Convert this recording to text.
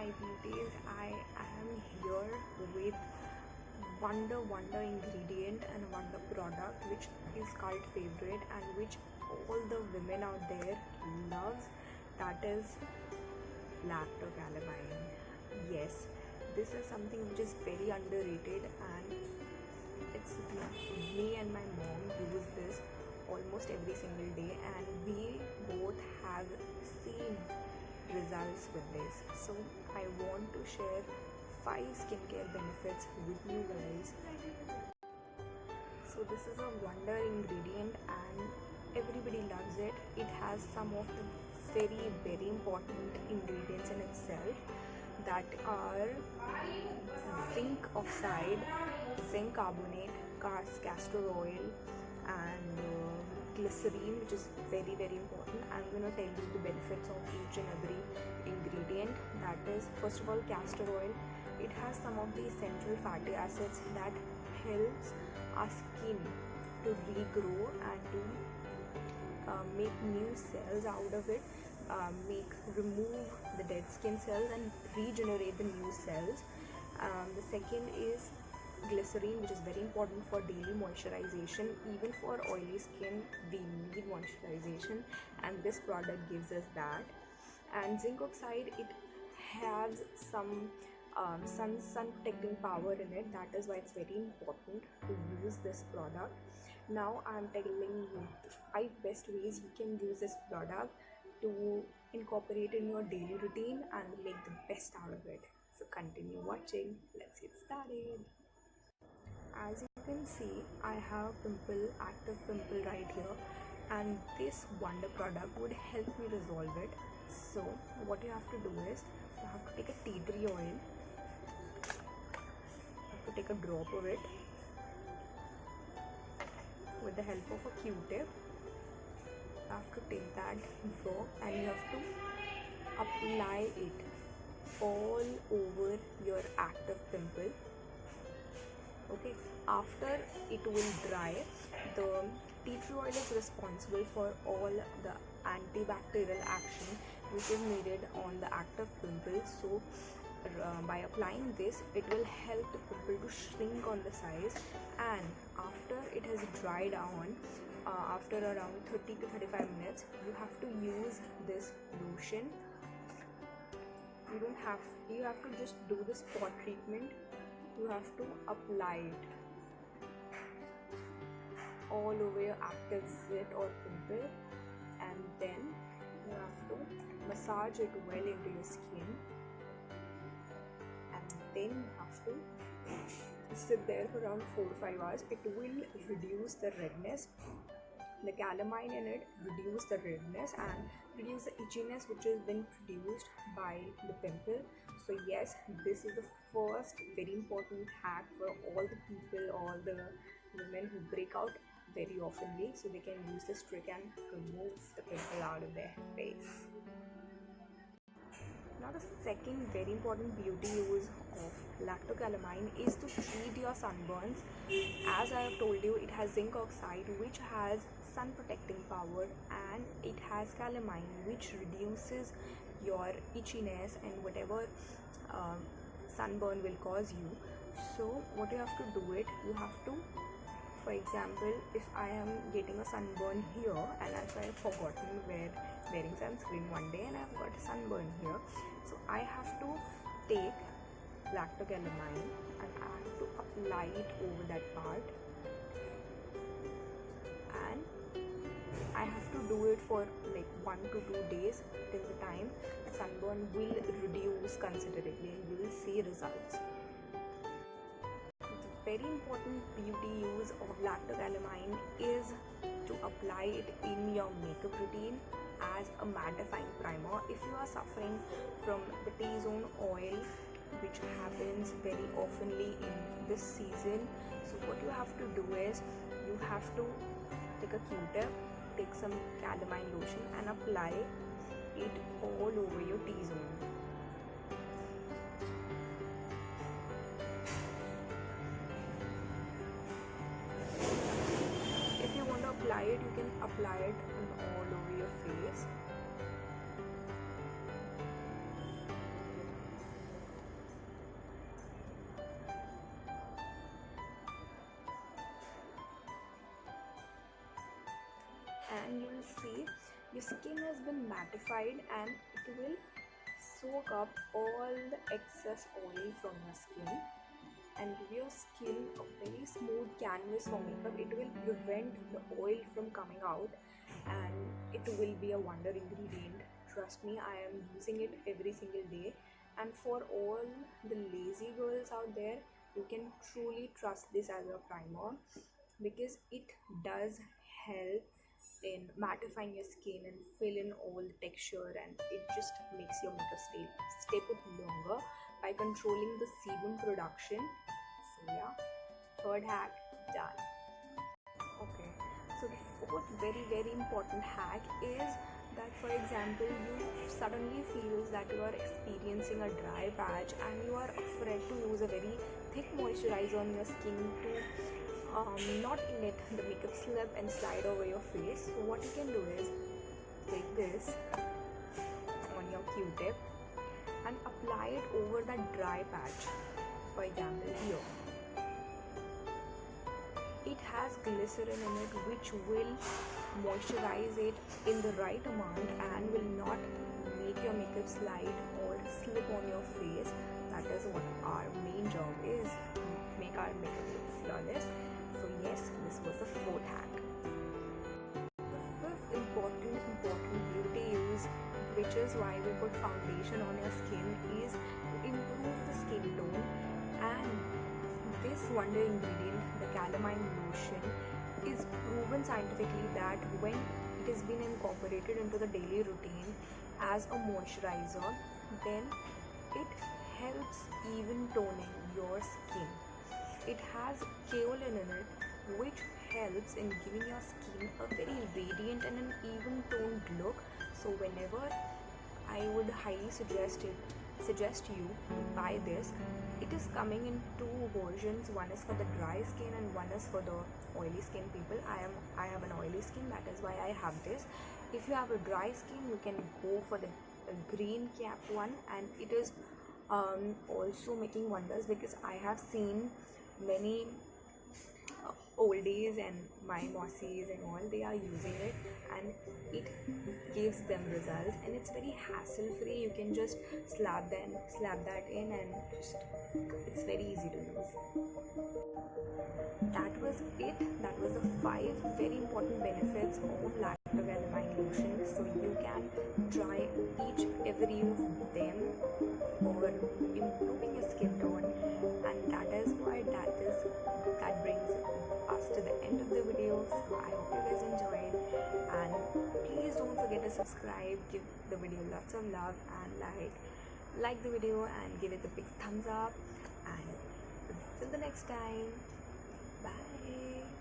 my beauties. I am here with wonder ingredient and wonder product which is cult favorite and which all the women out there loves. That is Lacto Calamine. Yes, this is something which is very underrated, and it's me and my mom use this almost every single day, and we both have seen results with this. So I want to share 5 skincare benefits with you guys. So this is a wonder ingredient and everybody loves it. It has some of the very important ingredients in itself, that are zinc oxide, zinc carbonate, castor oil, and glycerine, which is very important. I'm going to tell you the benefits of each and every ingredient. That is, first of all, castor oil. It has some of the essential fatty acids that helps our skin to regrow and to make new cells out of it, remove the dead skin cells and regenerate the new cells. The second is glycerine, which is very important for daily moisturization. Even for oily skin, we need moisturization, and this product gives us that. And zinc oxide, it has some sun protecting power in it. That is why it's very important to use this product. Now I'm telling you the 5 best ways you can use this product to incorporate in your daily routine and make the best out of it. So continue watching. Let's get started. As you can see, I have active pimple right here, and this wonder product would help me resolve it. So what you have to do is, you have to take a tea tree oil, you have to take a drop of it with the help of a Q-tip. You have to take that drop and you have to apply it all over your active pimple. Okay, after it will dry, the tea tree oil is responsible for all the antibacterial action which is needed on the active pimple. So by applying this, it will help the pimple to shrink on the size, and after it has dried on, after around 30 to 35 minutes, you have to use this lotion. You have to just do the spot treatment. You have to apply it all over your active zit or pimple, and then you have to massage it well into your skin, and then you have to sit there for around 4 to 5 hours. It will reduce the redness. The calamine in it reduce the redness and reduce the itchiness which has been produced by the pimple. So yes, this is the first very important hack for all the people, all the women who break out very oftenly, so they can use this trick and remove the pimple out of their face. Now the second very important beauty use of Lacto Calamine is to treat your sunburns. As I have told you, it has zinc oxide, which has sun protecting power, and it has calamine, which reduces your itchiness and whatever sunburn will cause you. So what you have to do it, you have to, for example, if I am getting a sunburn here and if I have forgotten wearing sunscreen one day and I have got a sunburn here, so I have to take Lacto Calamine and I have to apply it over that part, and I have to do it for like 1 to 2 days till the time the sunburn will reduce considerably and you will see results. Very important beauty use of Lacto Calamine is to apply it in your makeup routine as a mattifying primer. If you are suffering from the T-zone oil, which happens very oftenly in this season, so what you have to do is, you have to take a Q-tip, take some calamine lotion and apply it all over your T-zone. Apply it, you can apply it all over your face. and you will see your skin has been mattified, and it will soak up all the excess oil from your skin and give your skin a very smooth canvas for makeup. It will prevent the oil from coming out, and it will be a wonder ingredient. Trust me, I am using it every single day. And for all the lazy girls out there, you can truly trust this as a primer, because it does help in mattifying your skin and fill in all the texture, and it just makes your makeup stay put longer by controlling the sebum production. So yeah, third hack done. Okay, so the fourth very important hack is that, for example, you suddenly feels that you are experiencing a dry patch and you are afraid to use a very thick moisturizer on your skin to not let the makeup slip and slide over your face. So what you can do is take this on your Q-tip and apply it over that dry patch. For example, here it has glycerin in it, which will moisturize it in the right amount and will not make your makeup slide or slip on your face. That is what our main job is, to make our makeup look flawless. So yes, this was the fourth hack. The fifth important beauty use, which is why we put foundation on your skin, is to improve the skin tone. And this wonder ingredient, the calamine lotion, is proven scientifically that when it has been incorporated into the daily routine as a moisturizer, then it helps even toning your skin. It has kaolin in it, which helps in giving your skin a very radiant and an even toned look. So whenever, I would highly suggest you buy this. It is coming in two versions. One is for the dry skin and one is for the oily skin people. I have an oily skin, that is why I have this. If you have a dry skin, you can go for the green cap one, and it is also making wonders, because I have seen many oldies and my mossies and all, they are using it and it gives them results, and it's very hassle free. You can just slap that in, and it's very easy to use. That was it. That was the 5 very important benefits of Lacto Calamine lotion. So you can try each every of them for improving your skin tone, and that brings us to the end of the video. So I hope you guys enjoyed, and please don't forget to subscribe, give the video lots of love, and like the video and give it a big thumbs up. And till the next time, bye.